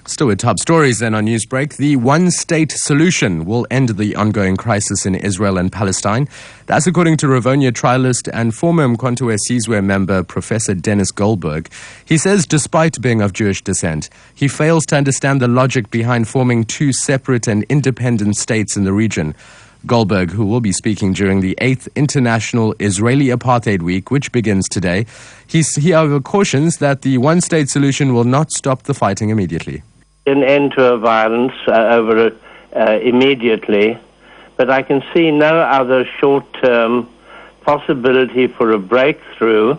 Still with top stories then on Newsbreak. The one-state solution will end the ongoing crisis in Israel and Palestine. That's according to Rivonia trialist and former Mkhonto Sizwe member Professor Denis Goldberg. He says despite being of Jewish descent, he fails to understand the logic behind forming two separate and independent states in the region. Goldberg, who will be speaking during the 8th International Israeli Apartheid Week, which begins today, he however cautions that the one-state solution will not stop the fighting immediately. An end to violence immediately, but I can see no other short-term possibility for a breakthrough,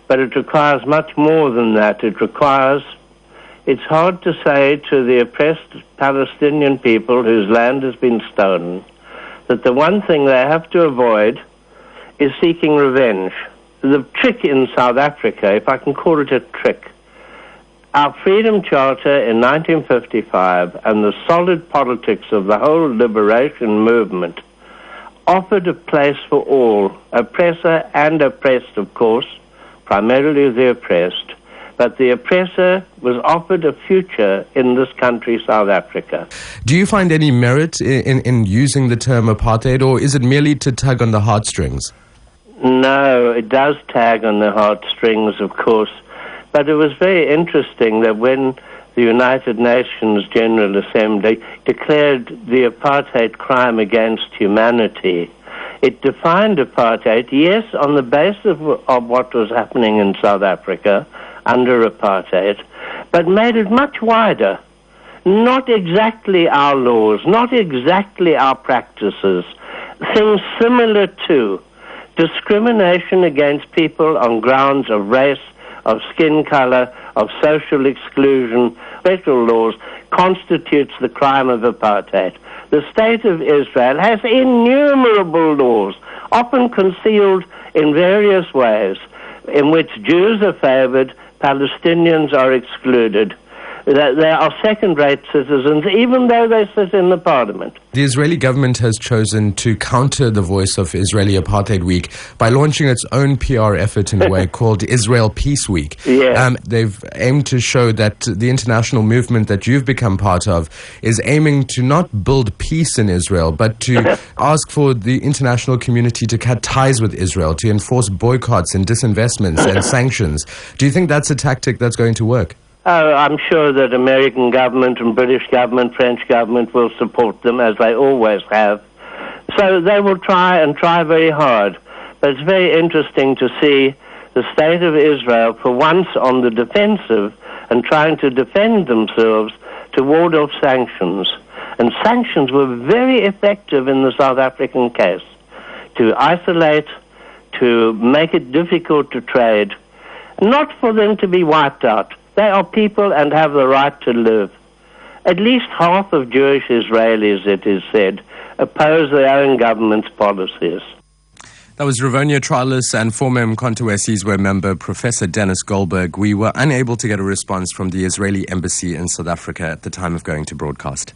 but it requires much more than that. It's hard to say to the oppressed Palestinian people whose land has been stolen that the one thing they have to avoid is seeking revenge. The trick in South Africa, if I can call it a trick, our Freedom Charter in 1955 and the solid politics of the whole liberation movement offered a place for all, oppressor and oppressed, of course, primarily the oppressed, but the oppressor was offered a future in this country, South Africa. Do you find any merit in using the term apartheid, or is it merely to tug on the heartstrings? No, it does tag on the heartstrings, of course. But it was very interesting that when the United Nations General Assembly declared the apartheid crime against humanity, it defined apartheid, yes, on the basis of what was happening in South Africa under apartheid, but made it much wider. Not exactly our laws, not exactly our practices, things similar to discrimination against people on grounds of race, of skin color, of social exclusion, federal laws, constitutes the crime of apartheid. The State of Israel has innumerable laws, often concealed in various ways, in which Jews are favored, Palestinians are excluded. They are second-rate citizens, even though they sit in the parliament. The Israeli government has chosen to counter the voice of Israeli Apartheid Week by launching its own PR effort in a way called Israel Peace Week. Yeah. They've aimed to show that the international movement that you've become part of is aiming to not build peace in Israel, but to ask for the international community to cut ties with Israel, to enforce boycotts and disinvestments and sanctions. Do you think that's a tactic that's going to work? Oh, I'm sure that American government and British government, French government will support them, as they always have. So they will try very hard. But it's very interesting to see the State of Israel, for once, on the defensive and trying to defend themselves to ward off sanctions. And sanctions were very effective in the South African case, to isolate, to make it difficult to trade, not for them to be wiped out. They are people and have the right to live. At least half of Jewish Israelis, it is said, oppose their own government's policies. That was Rivonia trialist and former Mkhonto Sizwe member Professor Denis Goldberg. We were unable to get a response from the Israeli embassy in South Africa at the time of going to broadcast.